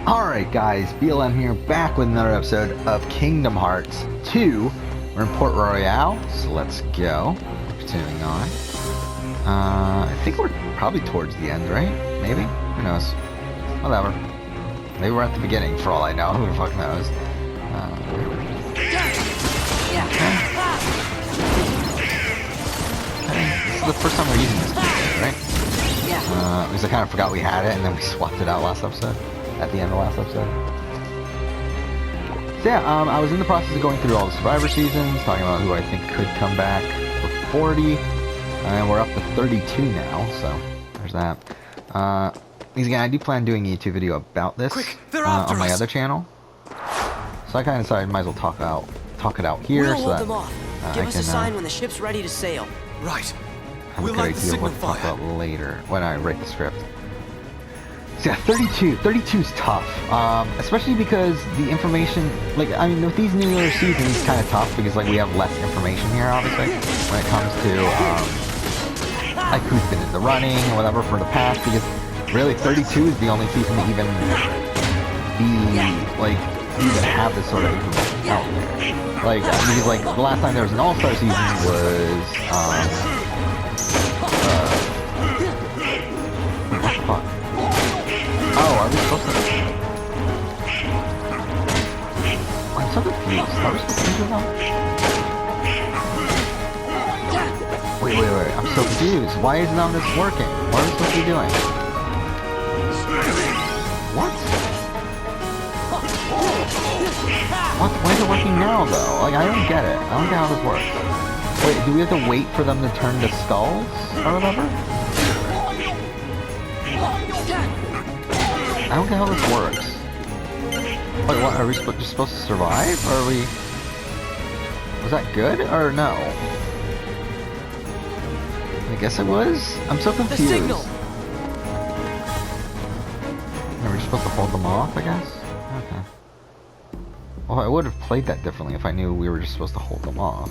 Alright guys, BLM here, back with another episode of Kingdom Hearts 2. We're in Port Royale, so let's go. Continuing on. I think we're probably towards the end, right? Maybe? Who knows? Whatever. Maybe we're at the beginning, for all I know. Who the fuck knows? Okay. This is the first time we're using this keyboard, right? Because I kind of forgot we had it, and then we swapped it out last episode. At the end of last episode. So yeah, I was in the process of going through all the Survivor seasons, talking about who I think could come back for 40, and we're up to 32 now, so there's that. Because again, I do plan doing a YouTube video about this on my other channel, so I kind of decided I might as well talk it out here, so that Give us a sign when the ship's ready to sail. Right. Have a good idea of what to talk about later when I write the script. So yeah, 32 is tough, especially because the information, like, I mean, with these newer seasons, it's kind of tough because, like, we have less information here, obviously, when it comes to, like, who's been in the running or whatever for the past, because really 32 is the only season to even be, like, even have this sort of information out there. Like, because, like, the last time there was an All-Star season was, what the fuck? Oh, are we supposed to... I'm so confused. Are we supposed to do that? Wait. I'm so confused. Why is none of this working? What are we supposed to be doing? What? Why is it working now, though? Like, I don't get it. I don't get how this works. Wait, do we have to wait for them to turn to skulls? Or whatever? I don't get how this works. Wait, what? Are we just supposed to survive? Or are we... Was that good? Or no? I guess it was? I'm so confused. The signal. Are we supposed to hold them off, I guess? Okay. Well, I would have played that differently if I knew we were just supposed to hold them off.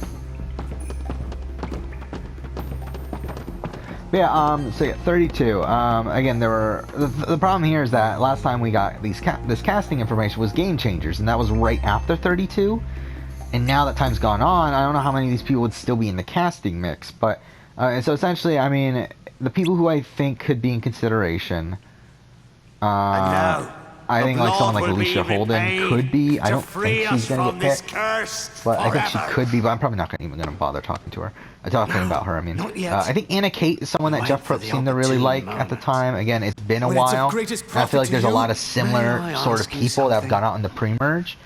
But yeah, so yeah, 32. Again, there were... The problem here is that last time we got this casting information was Game Changers, and that was right after 32. And now that time's gone on, I don't know how many of these people would still be in the casting mix. But, so essentially, I mean, the people who I think could be in consideration... I think like someone like Alicia Holden could be. I don't think she's going to get picked, but I think she could be. But I'm probably not even going to bother talking to her. Talking about her, I mean. I think Anna Kate is someone that Jeff Probst seemed to really like at the time. Again, it's been a while. And I feel like there's a lot of similar sort of people that have gone out in the pre-merge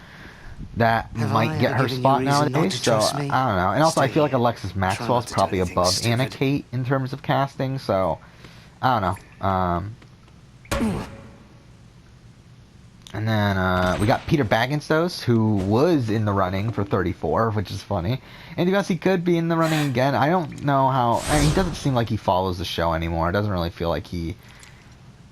that might get her spot nowadays. So I don't know. And also, I feel like Alexis Maxwell is probably above Anna Kate in terms of casting. So I don't know. And then we got Peter Bagenstos, who was in the running for 34, which is funny. And to be honest, he could be in the running again. I don't know how... I mean, he doesn't seem like he follows the show anymore. It doesn't really feel like he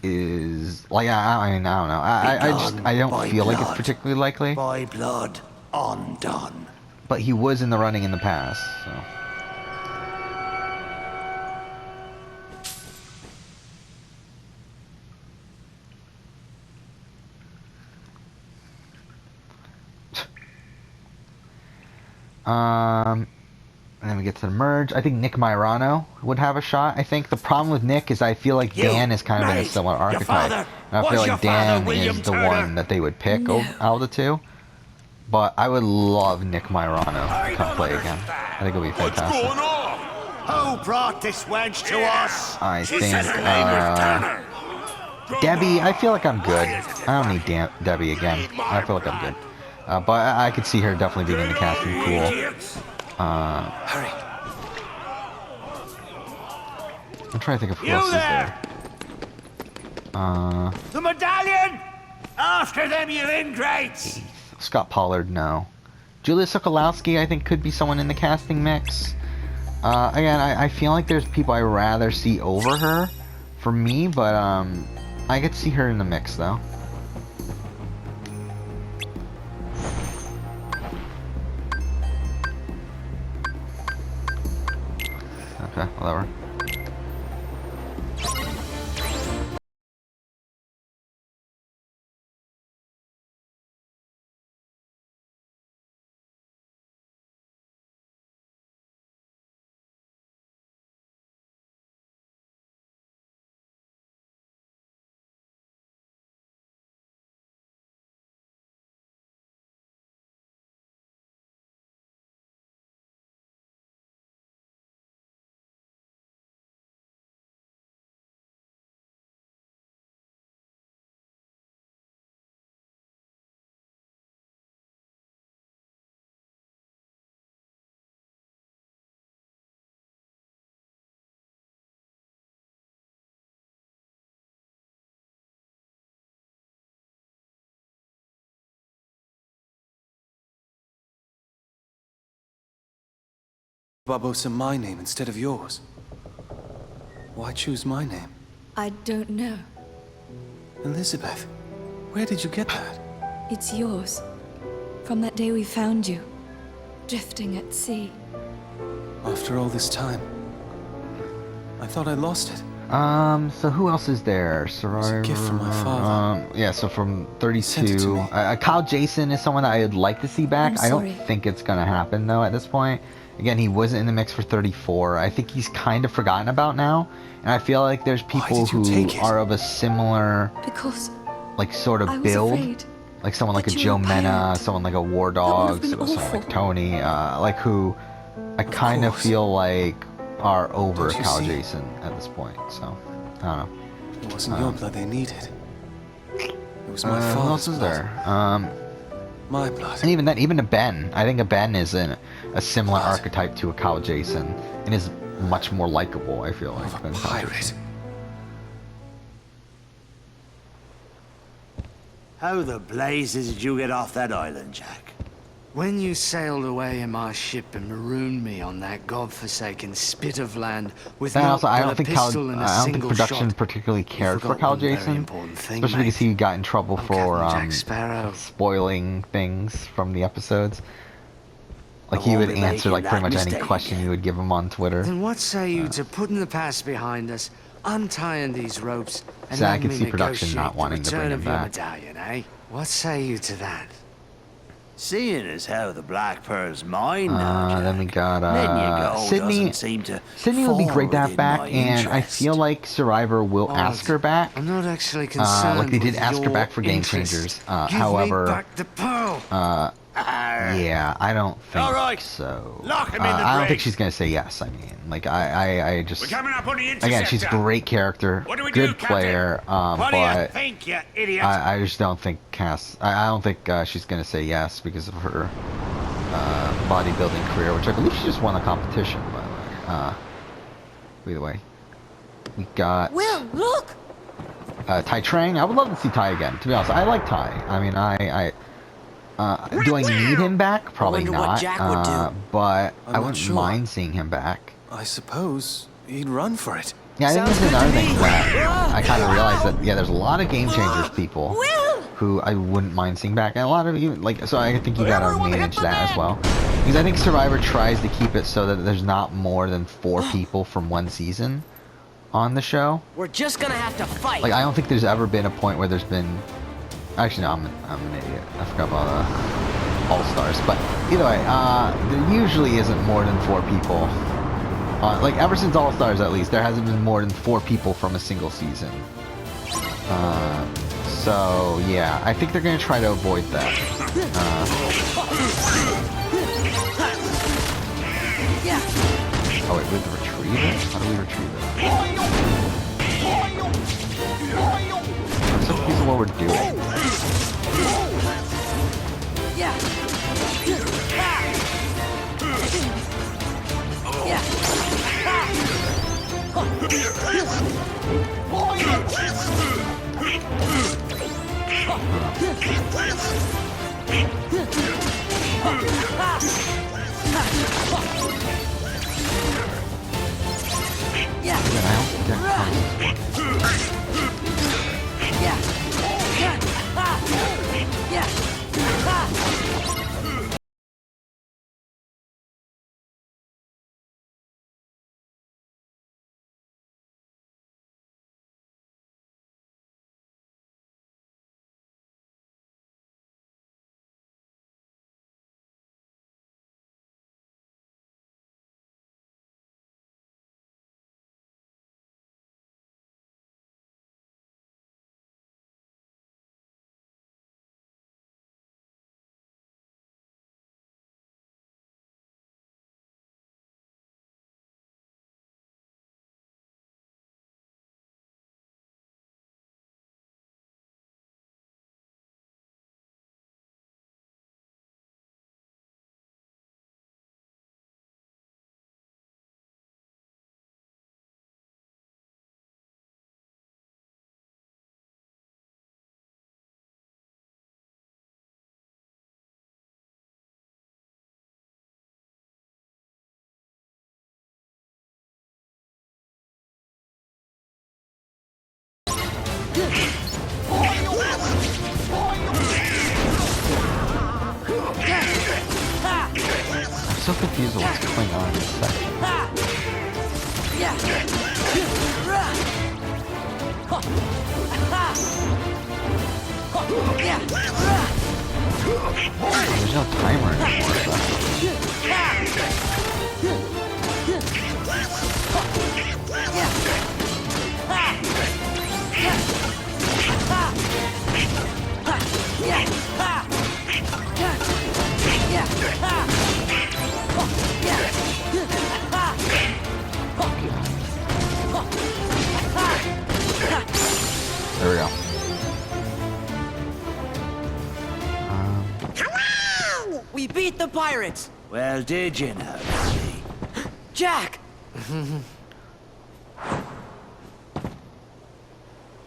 is... Like, I mean, I don't know. I don't feel like it's particularly likely. By blood, undone. But he was in the running in the past, so... And then we get to the merge. I think Nick Myrano would have a shot. I think the problem with Nick is I feel like Dan is kind of in a similar archetype. And I feel like Dan is the one that they would pick out of the two. But I would love Nick Myrano to come play again. I think it would be fantastic. Who brought this wench to us? I think, Debbie, I feel like I'm good. I don't need Debbie again. I feel like I'm good. But I could see her definitely being in the casting pool. Hurry. I'm trying to think of who else is there. The medallion! After them, you ingrates! Scott Pollard, no. Julia Sokolowski, I think, could be someone in the casting mix. Again, I feel like there's people I'd rather see over her for me, but I could see her in the mix, though. Okay, whatever. Barbosa my name instead of yours? Why choose my name? I don't know. Elizabeth, where did you get that? It's yours. From that day we found you, drifting at sea. After all this time, I thought I lost it. So who else is there? Survivor. a gift from my father. Yeah, so from Sent it to 32. me. Kyle Jason is someone that I'd like to see back. I'm I sorry. don't think it's gonna happen though at this point. Again, he wasn't in the mix for 34. I think he's kind of forgotten about now. And I feel like there's people did you who take it? are of a similar, Because like, sort of I was build. afraid. Like someone like a that you Joe were a Mena, pirate. someone like a War That would Dog, have been someone awful. like Tony, like who I kind of course. feel like are over Don't you Kyle see? Jason at this point. So, I don't know. It wasn't your blood they needed. It was my Who else father's is blood. there? My blood. And even then, even a Ben. I think a Ben is a similar What? archetype to a Kyle Jason, and is much more likable. I feel like Of a than Kyle pirate. Jason. How the blazes did you get off that island, Jack? When you sailed away in my ship and marooned me on that godforsaken spit of land with And naught also, I but don't a think pistol and a I don't think single production shot, particularly cared for forgot Kyle one very Jason, important thing, especially because mate. he got in trouble I'm for Captain Jack Sparrow. spoiling things from the episodes. Like I he won't would be answer making like pretty that much any mistake question again. you would give him on Twitter. Then what say you to putting the past behind us, untying these ropes, and So I letting could me see production not negotiate wanting the to return bring him of your back. medallion, eh? What say you to that? Seeing as how the Black Pearl's mine now, Jack, Then we got letting you go Sydney. doesn't seem to Sydney would be fall great to have within back, my and I interest. feel like Survivor will ask her back. I'm not actually concerned like they did with ask her your back for Game interest. Changers. Give However, me back the pearl. yeah, I don't think All right. so. Lock him in the I don't think brig. she's gonna say yes. I mean, like I just We're coming up on the interceptor. again, she's a great character, What do we do, good Captain? player, What do you but think, you idiot? I just don't think Cass. I don't think she's gonna say yes because of her bodybuilding career, which I believe she just won a competition, by the way. Either way, we got Will, look! Tai Trang. I would love to see Tai again. To be honest, I like Tai. I mean, do I need him back? Probably wonder what not. Jack would do. But I'm I not wouldn't sure. mind seeing him back. I suppose he'd run for it. Yeah, I think Sounds this is good another to thing me. that I kind of realized that there's a lot of Game Changers people Will! who I wouldn't mind seeing back, and a lot of you like. So I think you gotta manage that as well, because I think Survivor tries to keep it so that there's not more than 4 people from one season on the show. We're just gonna have to fight. Like I don't think there's ever been a point where there's been. Actually, no, I'm an idiot. I forgot about All Stars, but either way, there usually isn't more than 4 people. Like ever since All Stars, at least there hasn't been more than 4 people from a single season. So yeah, I think they're gonna try to avoid that. Oh wait, we have to retrieve it? How do we retrieve it? I'm so confused with what we're doing. Again, I don't think that counts as working. so confused with what's going on in this section. There's no timer anymore, so. There we go. We beat the pirates! Well, did you now, see? Jack!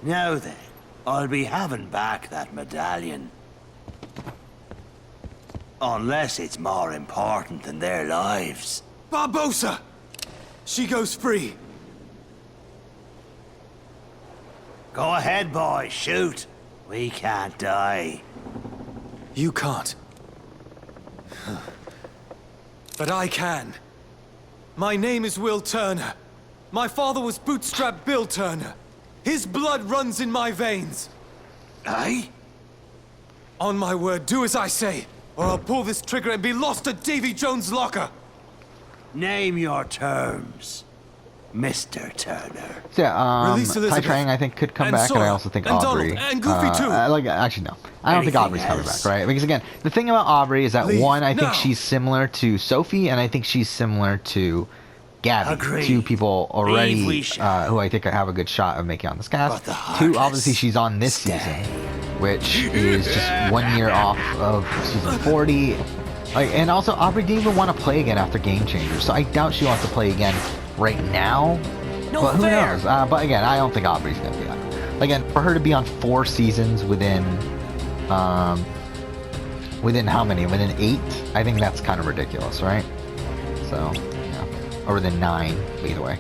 Now then, I'll be having back that medallion. Unless it's more important than their lives. Barbossa! She goes free. Go ahead, boy, shoot. We can't die. You can't. But I can. My name is Will Turner. My father was Bootstrap Bill Turner. His blood runs in my veins. Aye? On my word, do as I say, or I'll pull this trigger and be lost at Davy Jones' locker. Name your terms, Mr. Turner. So yeah, Release Tai Elizabeth. Trang I think could come And back, and I Sora. also think And Aubrey. Donald. And Goofy too. Actually no, I don't think Anything Aubrey's coming else? back, right? Because again, the thing about Aubrey is that Leave one, I think now. she's similar to Sophie, and I think she's similar to Gabby. Agreed. Two people Leave we already shall. who I think have a good shot of making on this But cast. the Two, heartless obviously she's on this stay. season, which is just 1 year off of season 40. Like, and also Aubrey didn't even want to play again after Game Changer, so I doubt she wants to play again right now. No But who fair. knows? But again, I don't think Aubrey's gonna be on. Again, for her to be on 4 seasons within how many? Within 8? I think that's kind of ridiculous, right? So, yeah. Or within 9, either way.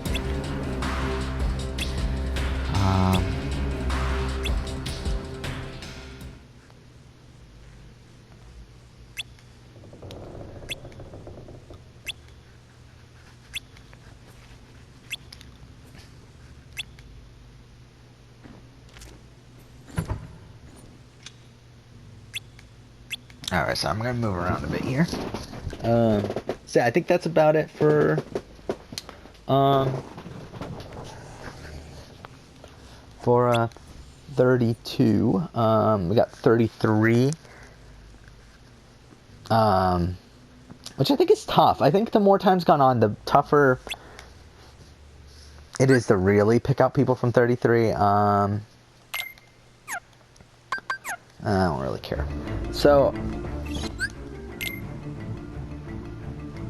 Alright, so I'm gonna move around a bit here. So yeah, I think that's about it for 32. We got 33. Which I think is tough. I think the more time's gone on, the tougher it is to really pick out people from 33. I don't really care. So, I'm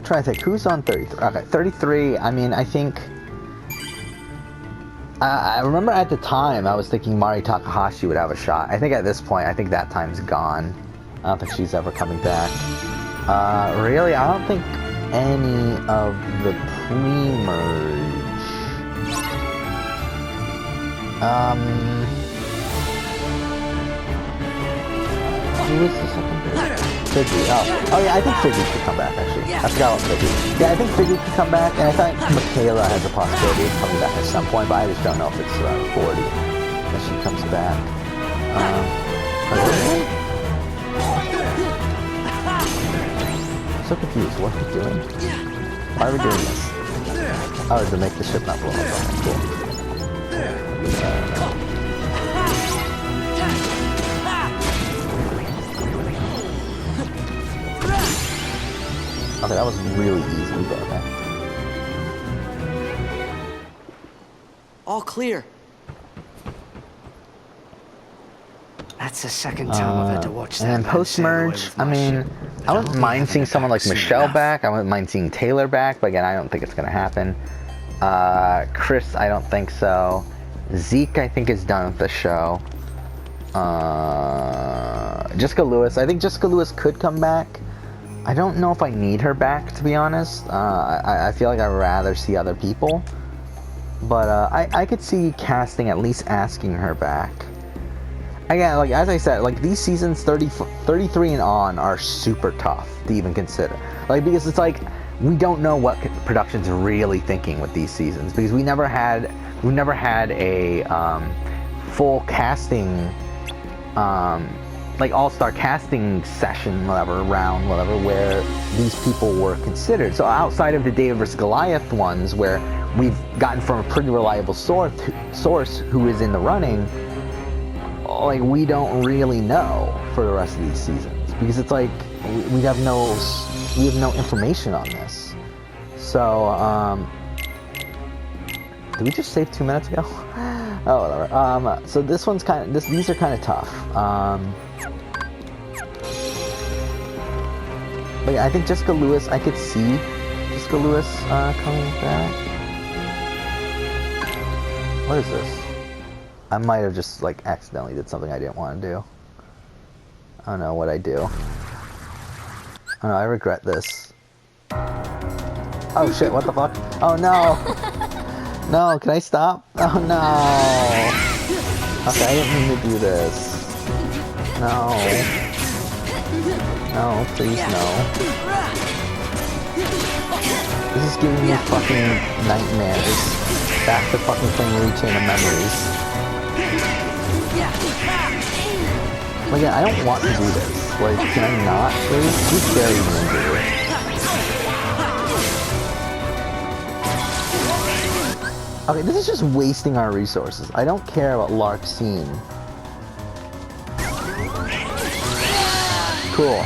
trying to think, who's on 33? Okay, 33, I mean, I think... I remember at the time, I was thinking Mari Takahashi would have a shot. I think at this point, I think that time's gone. I don't think she's ever coming back. Really, I don't think any of the pre-merge... Who was the second bit? Fidgy. Oh yeah, I think Fidgy could come back, actually. I forgot about Fidgy. Yeah, I think Fidgy could come back, and I thought Michaela has a possibility of coming back at some point, but I just don't know if it's around 40 when she comes back. I'm so confused. What are we doing? Why are we doing this? Oh, to make the ship not blow up. Okay, cool. Okay, that was really easy, but okay. All clear. That's the second time I've had to watch that. And then man post-merge, sail away with I my mean, ship. I wouldn't I'll be mind having seeing it someone back like soon Michelle enough. back. I wouldn't mind seeing Taylor back, but again, I don't think it's going to happen. Chris, I don't think so. Zeke, I think, is done with the show. Jessica Lewis, I think Jessica Lewis could come back. I don't know if I need her back, to be honest. I feel like I'd rather see other people. But I could see casting at least asking her back. Again, like as I said, like these seasons 33 and on are super tough to even consider. Like because it's like we don't know what production's really thinking with these seasons, because we never had a full casting, like all-star casting session, round, where these people were considered. So outside of the David vs. Goliath ones, where we've gotten from a pretty reliable source who is in the running, like, we don't really know for the rest of these seasons, because it's like we have no information on this. So did we just save 2 minutes ago? Oh, whatever. So this one's these are kind of tough. But yeah, I think Jessica Lewis, I could see Jessica Lewis coming back. What is this? I might have just, like, accidentally did something I didn't want to do. I don't know what I do. Oh no, I regret this. Oh shit, what the fuck? Oh no! No, can I stop? Oh no! Okay, I didn't mean to do this. No. No, please no. This is giving me fucking nightmares. Back to fucking playing Rechain of Memories. Like, yeah, I don't want to do this. Like, can I not, please? Who's very angry? Okay, this is just wasting our resources. I don't care about Larxene. Cool.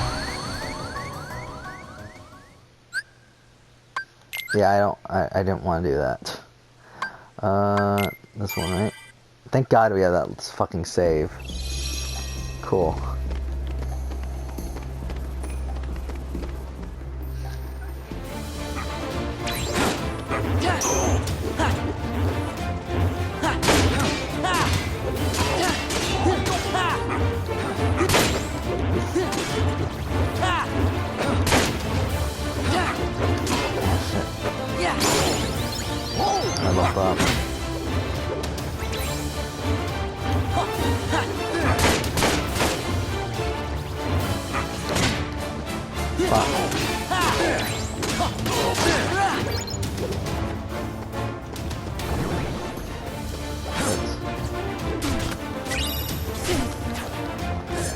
Yeah, I didn't want to do that. This one, right? Thank God we have that fucking save. Cool. I love that.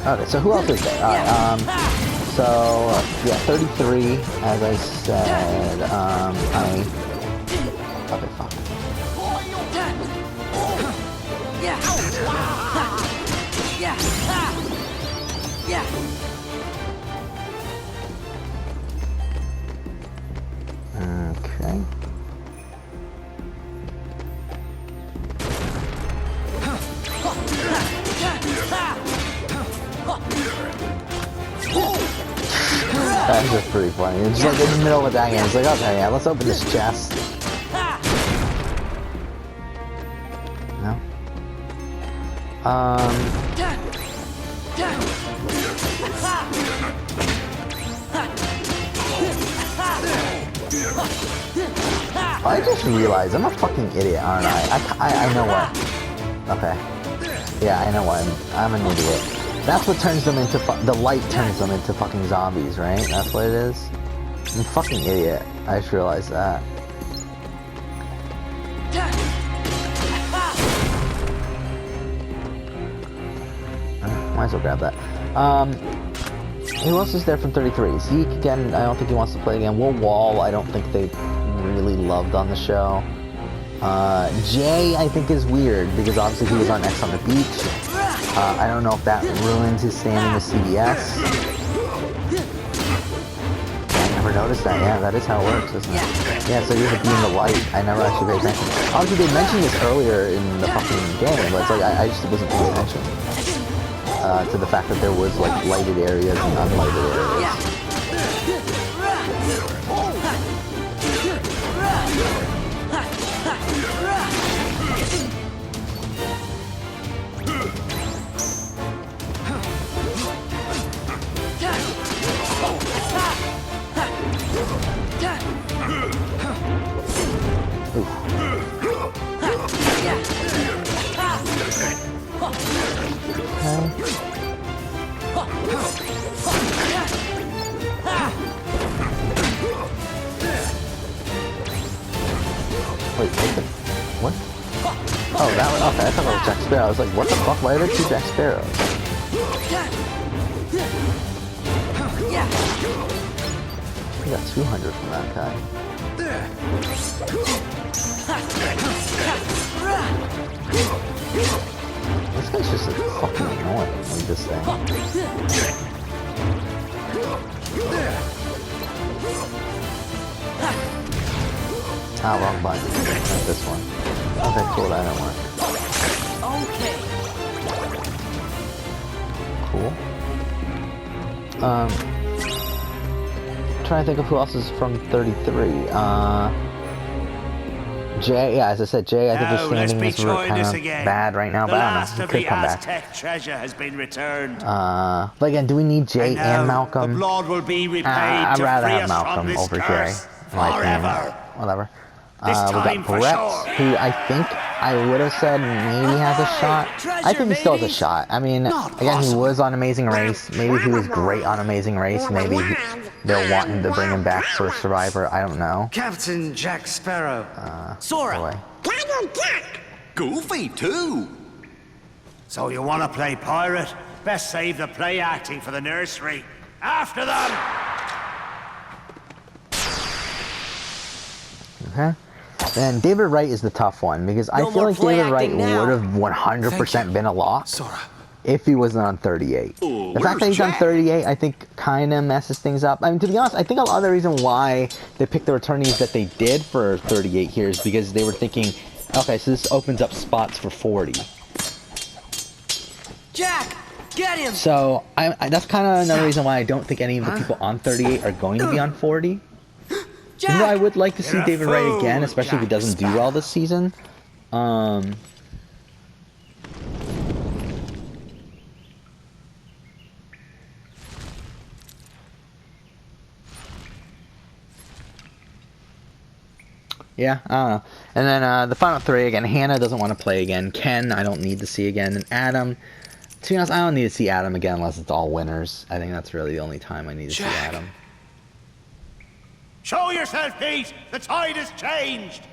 Okay, so who else is there? Alright, so, yeah, 33, as I said, okay, fuck. Okay. That's just pretty funny. It's just like in the middle of a diagram. It's like, okay, yeah, let's open this chest. No? I just realized I'm a fucking idiot, aren't I? I know what. Okay. Yeah, I know what. I'm an idiot. That's what turns them into the light turns them into fucking zombies, right? That's what it is? I'm a fucking idiot. I just realized that. Might as well grab that. Who else is there from 33? Zeke, again, I don't think he wants to play again. Will Wall, I don't think they really loved on the show. Jay, I think, is weird, because obviously he was on X on the Beach. I don't know if that ruins his standing with CBS. I never noticed that. Yeah, that is how it works, isn't it? Yeah, so you have to be in the light. I never actually paid attention. Obviously, they mentioned this earlier in the fucking game, but it's like, I just wasn't paying attention to the fact that there was, like, lighted areas and unlighted areas. I thought it was Jack Sparrow. I was like, what the fuck? Why are there two Jack Sparrows? We got 200 from that guy. This guy's just fucking annoying. Like this thing. Ah, wrong button. Not this one. Okay, cool. That didn't work. Okay. Cool. Trying to think of who else is from 33. Jay, yeah, as I said, Jay, I think his standing is kind of bad right now, but I don't know, he could come back. Treasure has been returned. But again, do we need Jay and Malcolm? The blood will be repaid I'd to rather free have us Malcolm from this over Jay. curse Like, forever. Whatever. This We time got for Brett, sure. who I think I would have said maybe has a shot. I think he still has a shot. I mean, again, he was on Amazing Race. Maybe he was great on Amazing Race. Maybe they're wanting to bring him back for Survivor. I don't know. Captain Jack Sparrow. Sora. Boy. Goofy too. So you want to play pirate? Best save the play acting for the nursery. After them. Okay. And David Wright is the tough one because I feel like David Wright would have 100% been a lock Sora. if he wasn't on 38. The fact that he's on 38, I think, kind of messes things up. I mean, to be honest, I think a lot of the reason why they picked the returnees that they did for 38 here is because they were thinking, okay, so this opens up spots for 40. Jack, get him. So that's kind of another reason why I don't think any of the people on 38 are going to be on 40. Jack. Even though I would like to see You're a David Wright again, fool, especially if he Jack doesn't do well this season. Yeah, I don't know. And then the final three, again, Hannah doesn't want to play again. Ken, I don't need to see again. And Adam, to be honest, I don't need to see Adam again unless it's all winners. I think that's really the only time I need to see Adam. Show yourself, Pete. The tide has changed.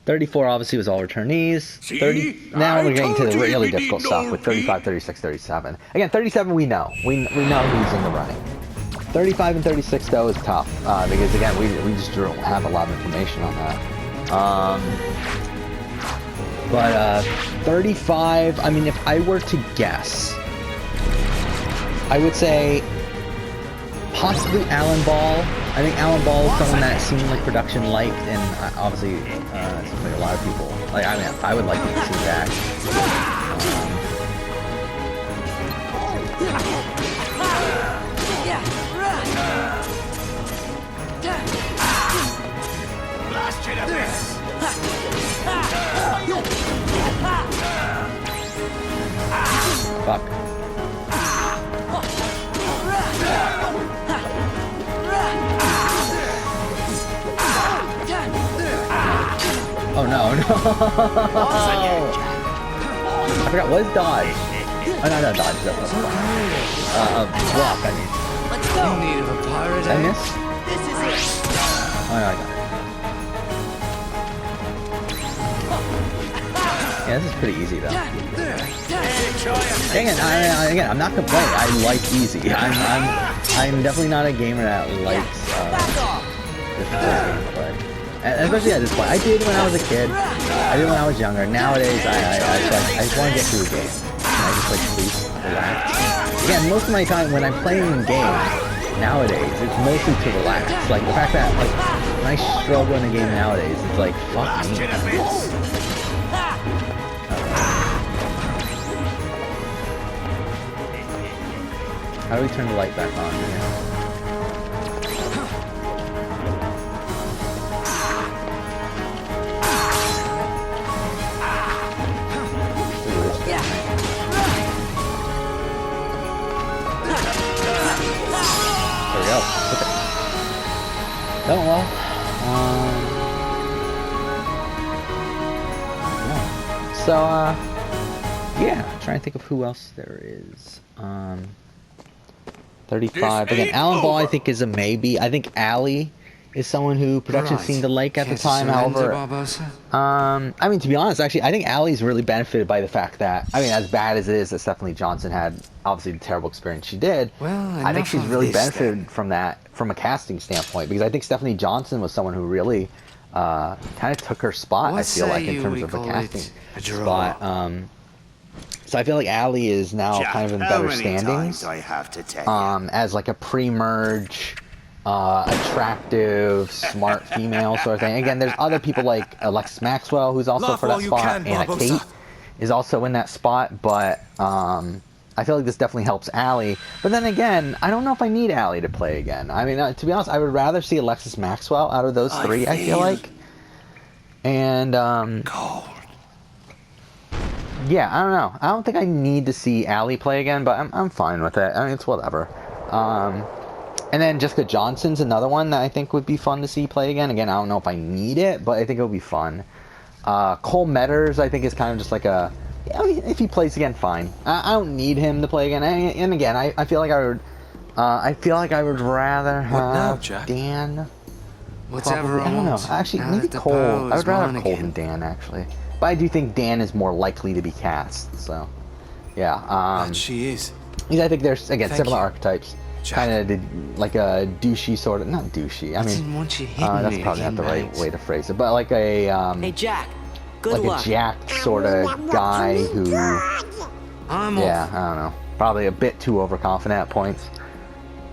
34 obviously was all returnees. See? 30. Now I we're getting to told the you really we need difficult no stuff with 35, 36, 37. Again, 37 we know. We know who's in the running. 35 and 36 though is tough because again we just don't have a lot of information on that. But 35. I mean, if I were to guess, I would say possibly Alan Ball. I think Alan Ball is someone that seemed like production liked, and obviously seems like a lot of people. Like, I mean, I would like to see that. Blast you to this. Fuck. Oh no, no! I forgot, what is dodge? Oh no, no, dodge, that's not block, I mean. Let's In go. need of a pirate, Did I miss? This is it. Oh no, I got it. Yeah, this is pretty easy though. Dang it, again, I'm not complaining. I like easy. I'm definitely not a gamer that likes Back off. difficult gameplay. And especially at this point. I did when I was a kid. I did when I was younger. Nowadays, I just want to get through the game. And I just like please relax. Again, most of my time when I'm playing a game nowadays, it's mostly to relax. Like the fact that like when I struggle in a game nowadays, it's like fuck Blast me. you to bits. How do we turn the light back on here? There we go. Okay. Oh well. No. So yeah. Trying to think of who else there is. 35. Again, Alan Ball I think is a maybe. I think Allie is someone who production Right. seemed to like at Care the to time. surrender, However, Barbossa? I mean, to be honest, actually, I think Allie's really benefited by the fact that, I mean, as bad as it is that Stephanie Johnson had, obviously, the terrible experience she did, Well, I think enough she's of really this, benefited then. from that, from a casting standpoint, because I think Stephanie Johnson was someone who really kind of took her spot, What I feel say like, in you terms we of a call casting it a draw? spot. So I feel like Allie is now Jack, kind of in how better many standings times I have to tell you? as like a pre-merge, attractive, smart female sort of thing. Again, there's other people like Alexis Maxwell, who's also Laugh for while that you spot. can, Anna Barbossa. Kate is also in that spot, but I feel like this definitely helps Allie. But then again, I don't know if I need Allie to play again. I mean, to be honest, I would rather see Alexis Maxwell out of those three, I feel like. And, Cold. yeah, I don't know. I don't think I need to see Allie play again, but I'm fine with it. I mean, it's whatever. And then Jessica Johnson's another one that I think would be fun to see play again. Again, I don't know if I need it, but I think it would be fun. Cole Metters, I think, is kind of just like a... I mean, if he plays again, fine. I don't need him to play again. And again, I feel like I would rather have now, Jack? Dan. Whatever I don't know. Actually, now maybe that the Cole. bow I is would rather mine have Cole again. than Dan, actually. But I do think Dan is more likely to be cast. So, yeah. And she is. Because I think there's, again, Thank similar you, archetypes. Jack. Kind of like a douchey sort of... Not douchey. I I didn't mean, want you hitting that's me probably not again, the right Max. way to phrase it. But like a... Hey, Jack. Good like luck. a jacked sort of guy who... I'm Yeah, I don't know. Probably a bit too overconfident at points.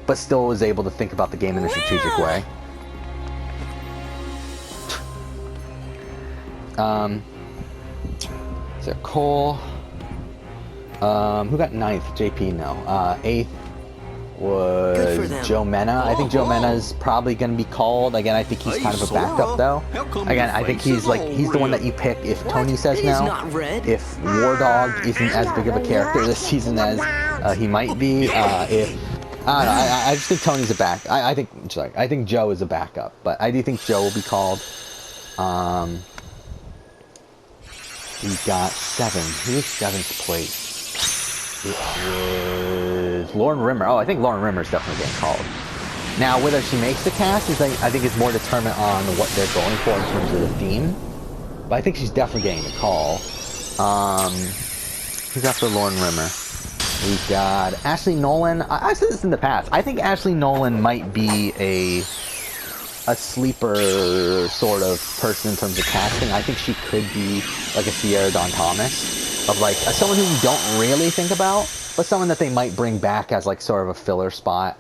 But still was able to think about the game in a strategic way. Is there Cole? Who got 9th? JP, no. 8th Good for was them. Joe Mena. I think Joe Mena is probably going to be called. Again, I think he's kind of a backup, though. Again, I think he's like, he's the one that you pick if Tony says It is no. not red. If War Dog isn't as big of a character this season as he might be. If I don't know, I just think Tony's a back. I think Joe is a backup, but I do think Joe will be called. We got 7. Who is 7th place? It was Lauren Rimmer. Oh, I think Lauren Rimmer is definitely getting called. Now, whether she makes the cast is, I think, is more determined on what they're going for in terms of the theme. But I think she's definitely getting the call. Who's after Lauren Rimmer? We got Ashley Nolan. I've said this in the past. I think Ashley Nolan might be a sleeper sort of person in terms of casting. I think she could be like a Sierra Dawn Thomas, of like someone who you don't really think about, but someone that they might bring back as like sort of a filler spot.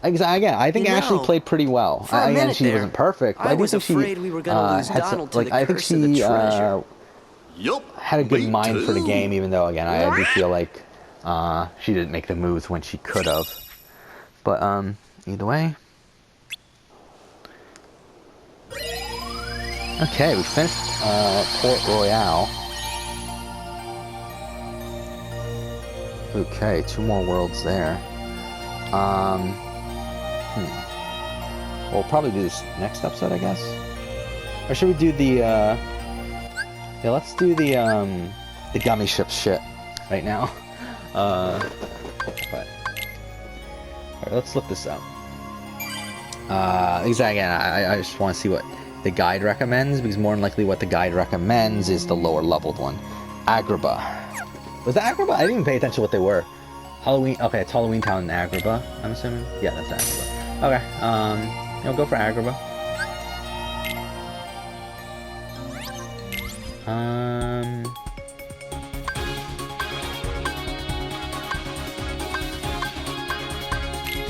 Again, I think You Ashley know, played pretty well. for a Again, minute she there, wasn't perfect, but I I do was think she afraid we were gonna lose had Donald to like the I think curse of the she treasure. had a good mind for the game, even though again I do feel like she didn't make the moves when she could have. But either way. Okay, we finished Port Royale. Okay, 2 more worlds there. We'll probably do this next episode, I guess. Or should we do the yeah, let's do the gummy ship shit right now. But alright, let's look this up. Exactly, I just want to see what the guide recommends, because more than likely what the guide recommends is the lower leveled one. Agrabah. Was that Agrabah? I didn't even pay attention to what they were. Halloween. Okay, it's Halloween Town in Agrabah, I'm assuming. Yeah, that's Agrabah. Okay, go for Agrabah.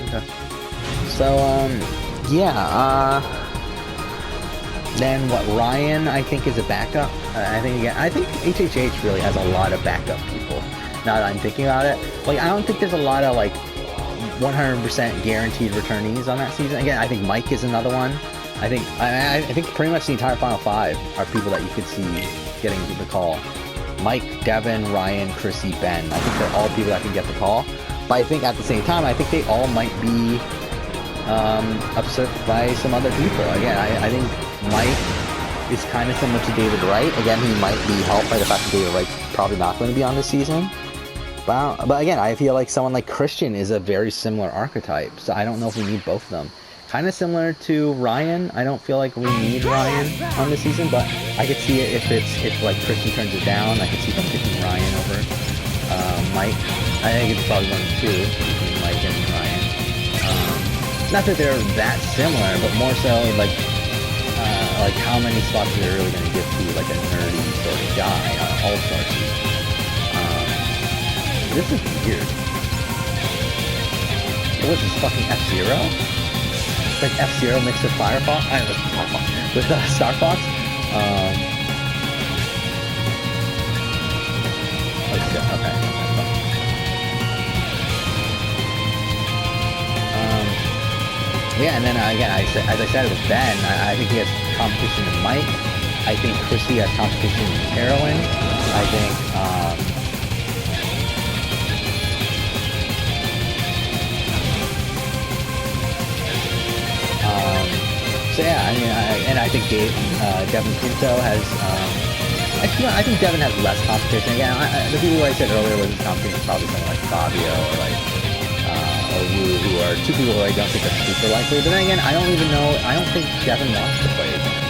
Okay. So, yeah, then what, Ryan, I think, is a backup. I think HHH really has a lot of backup people, now that I'm thinking about it. Like, I don't think there's a lot of, like, 100% guaranteed returnees on that season. Again, I think Mike is another one. I think pretty much the entire Final 5 are people that you could see getting the call. Mike, Devin, Ryan, Chrissy, Ben. I think they're all people that can get the call. But I think at the same time, I think they all might be upset by some other people. Again, I think Mike is kind of similar to David Wright. Again, he might be helped by the fact that David Wright's probably not going to be on this season. But again, I feel like someone like Christian is a very similar archetype, so I don't know if we need both of them. kind of similar to Ryan. I don't feel like we need Ryan on this season, but I could see it if like Christian turns it down. I could see them picking Ryan over Mike. I think it's probably 1 of 2 between Mike and Ryan. Not that they're that similar, but more so like how many spots are they really going to give to like a nerdy sort of guy on All-Star season. This is weird. What was this, fucking F-Zero? It's like F-Zero mixed with Firefox? I don't know, Firefox. With Star Fox? Oh shit, okay. Yeah, and then again, as I said, with Ben, I think he has competition in Mike. I think Chrissy has competition in Carolyn. I think, so yeah, I mean, I think Devin Pinto has, actually, I think Devin has less competition. Again, the people who I said earlier was his competition is probably someone like Fabio or like, or Wu, who are 2 people who I don't think are super likely. But then again, I don't think Devin wants to play again.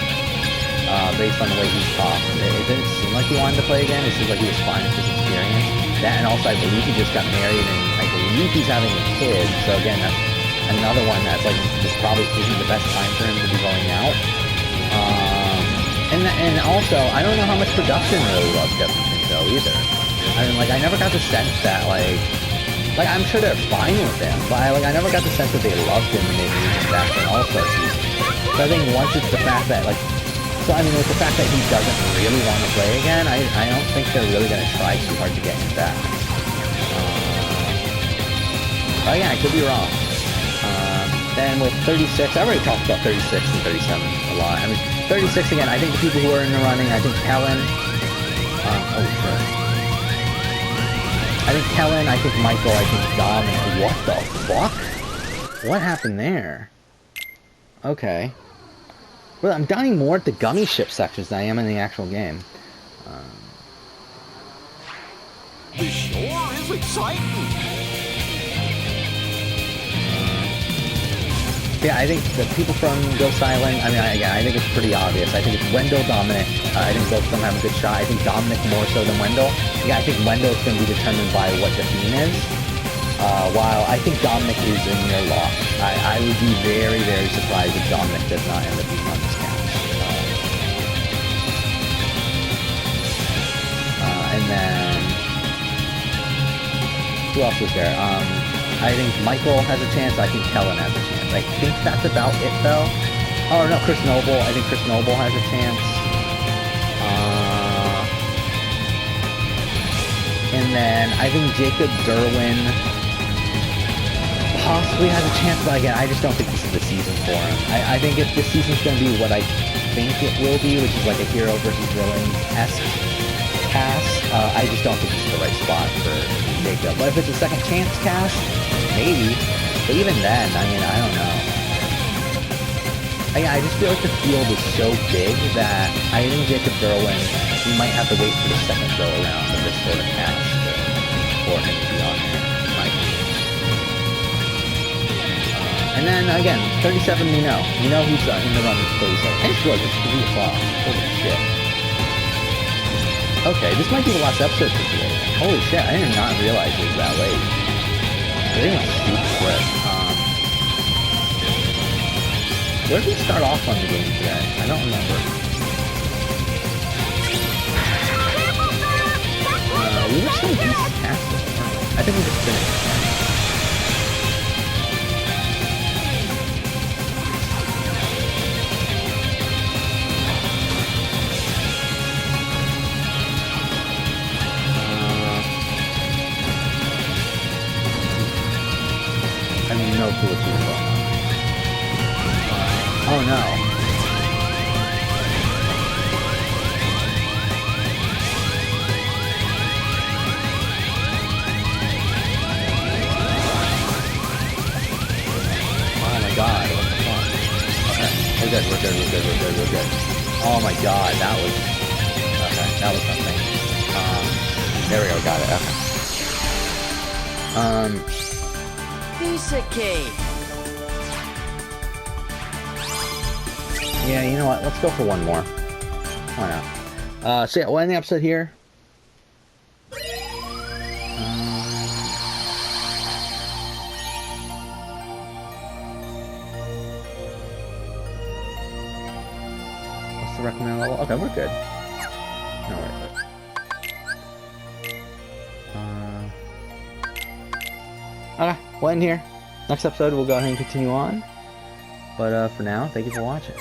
Based on the way he's talked. It didn't seem like he wanted to play again. It seems like he was fine with his experience. That, and also I believe he just got married, and I believe he's having a kid. So again, that's another one that's like, this probably isn't the best time for him to be going out. And also, I don't know how much production really loves Devin Pinto either. I mean, like, I never got the sense that, like, I'm sure they're fine with him, but I never got the sense that they loved him and they needed him back for an All-Star season. So I think once it's the fact that, like, so I mean, with the fact that he doesn't really want to play again, I don't think they're really going to try too hard to get him back. But again, I could be wrong. Then with 36, I already talked about 36 and 37 a lot. I mean, 36 again, I think the people who are in the running, I think Kellen, oh shit. I think Kellen, I think Michael, I think Dom, and what the fuck? What happened there? Okay. Well, I'm dining more at the gummy ship sections than I am in the actual game. This sure is exciting. Yeah, I think the people from Ghost Island, I mean, again, I think it's pretty obvious. I think it's Wendell, Dominic. I think both of them have a good shot. I think Dominic more so than Wendell. Yeah, I think Wendell is going to be determined by what the theme is. While I think Dominic is in near lock. I would be very, very surprised if Dominic does not end up being on this cast. And then, who else was there? I think Michael has a chance. I think Kellen has a chance. I think that's about it, though. Oh, no, Chris Noble. I think Chris Noble has a chance. And then I think Jacob Derwin possibly has a chance, but again, I just don't think this is the season for him. I think if this season's going to be what I think it will be, which is like a hero versus villain-esque cast, I just don't think this is the right spot for Jacob. But if it's a second chance cast, maybe. But even then, I mean, I don't know. I just feel like the field is so big that I think Jacob Derwin, we might have to wait for the second go around of this sort of cast for him to be on there. And then again, 37 we know. We know who's in the run for 37. And it's good, it's 3 o'clock. Holy shit. Okay, this might be the last episode for today. Holy shit, I did not realize it was that late. They went super quick. Where did we start off on the game today? I don't remember. We were still in East Castle. I think we just finished. I mean, no clue what's going on. Oh no. Oh my god, what the fuck? Okay, we're good. Oh my god, that was... Okay, that was something. There we go, got it, okay. Piece of cake. Yeah, you know what? Let's go for one more. Why not? So yeah, we'll end the episode here. What's the recommended level? Okay, we're good. No, wait. Okay, we'll end here. Next episode, we'll go ahead and continue on. But for now, thank you for watching.